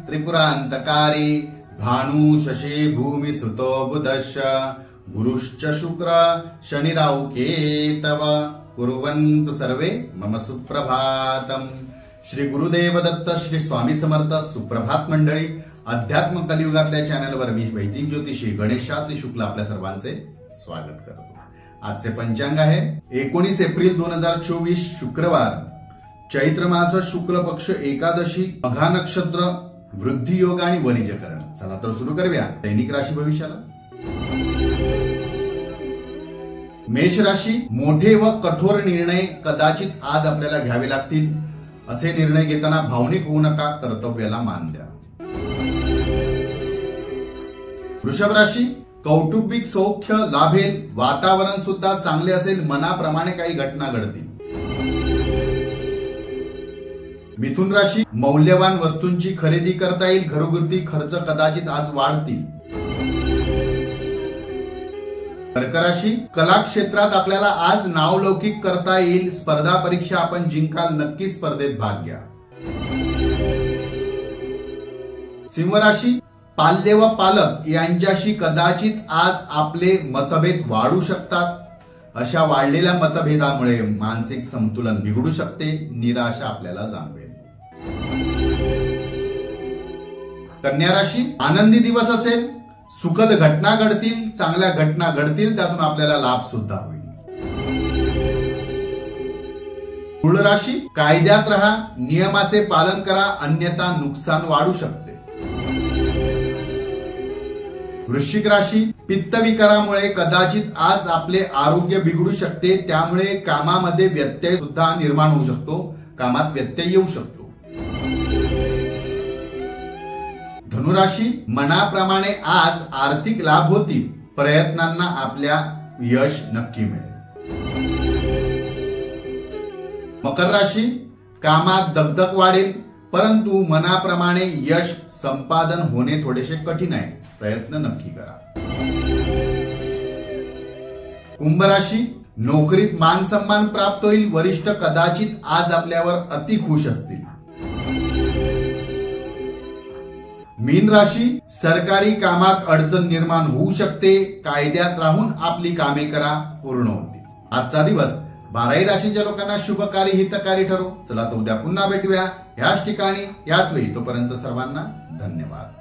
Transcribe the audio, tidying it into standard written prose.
त्रिपुरांतकारी भानु शशी भूमि सुतो बुधश्च गुरुश्च शुक्र शनिराव केतव कुर्वन्तु सर्वे मम सुप्रभातम। श्री गुरुदेव दत्त श्री स्वामी समर्थ। सुप्रभात मंडळी, अध्यात्म कलियुगातल्या चॅनलवर मी वैदिक ज्योतिषी गणेश शास्त्री शुक्ल आपल्या सर्वांचे स्वागत करतो। आजचे पंचांग आहे 19 एप्रिल 2024 शुक्रवार, चैत्र मास शुक्ल पक्ष एकादशी, मघा नक्षत्र, वृद्धी योग आणि वणिजकरण। चला तर सुरू करूया दैनिक राशी भविष्याला। मेष राशी, मोठे व कठोर निर्णय कदाचित आज आपल्याला घ्यावे लागतील। असे निर्णय घेताना भावनिक होऊ नका, कर्तव्याला मान द्या। वृषभ राशी, कौटुंबिक सौख्य लाभेल, वातावरण सुद्धा चांगले असेल, मनाप्रमाणे काही घटना घडतील। मिथुन राशी, मौल्यवान वस्तूंची खरेदी करता येईल, घरगुती खर्च कदाचित आज वाढतील। कर्क राशी, कला क्षेत्रात आपल्याला आज नावलौकिक करता येईल, स्पर्धा परीक्षा आपण जिंकाल, नक्की स्पर्धेत भाग घ्या। सिंह राशी, पाल्य व पालक यांच्याशी कदाचित आज आपले मतभेद वाढू शकतात। अशा वाढलेल्या मतभेदामुळे मानसिक संतुलन बिघडू शकते, निराशा आपल्याला जाणवेल। कन्या राशी, आनंदी दिवस असेल, सुखद घटना घडतील, चांगल्या घटना घडतील, त्यातून आपल्याला लाभ सुद्धा होईल। तुळ राशी, कायद्यात राहा, नियमाचे पालन करा, अन्यथा नुकसान वाढू शकते। वृश्चिक राशी, पित्त विकारामुळे कदाचित आज आपले आरोग्य बिघडू शकते, त्यामुळे कामामध्ये व्यत्यय सुद्धा निर्माण होऊ शकतो, कामात व्यत्यय येऊ शकतो। धनुराशी, मनाप्रमाणे आज आर्थिक लाभ होतील, प्रयत्नांना आपल्या यश नक्की मिळेल। मकर राशी, कामात दगदग वाढेल, परंतु मनाप्रमाणे यश संपादन होणे थोडेसे कठीण आहे, प्रयत्न नक्की करा। कुंभ राशी, नोकरीत मान सन्मान प्राप्त होईल, वरिष्ठ कदाचित आज आपल्यावर अति खुश असतील। मीन राशी, सरकारी कामात अडचण निर्माण होऊ शकते, कायद्यात राहून आपली कामे करा, पूर्ण होतील। आजचा दिवस 12 राशीच्या लोकांना शुभकारी हितकारी ठरो। चला तर उद्या पुन्हा भेटूया याच ठिकाणी याच वेळी, तोपर्यंत सर्वांना धन्यवाद।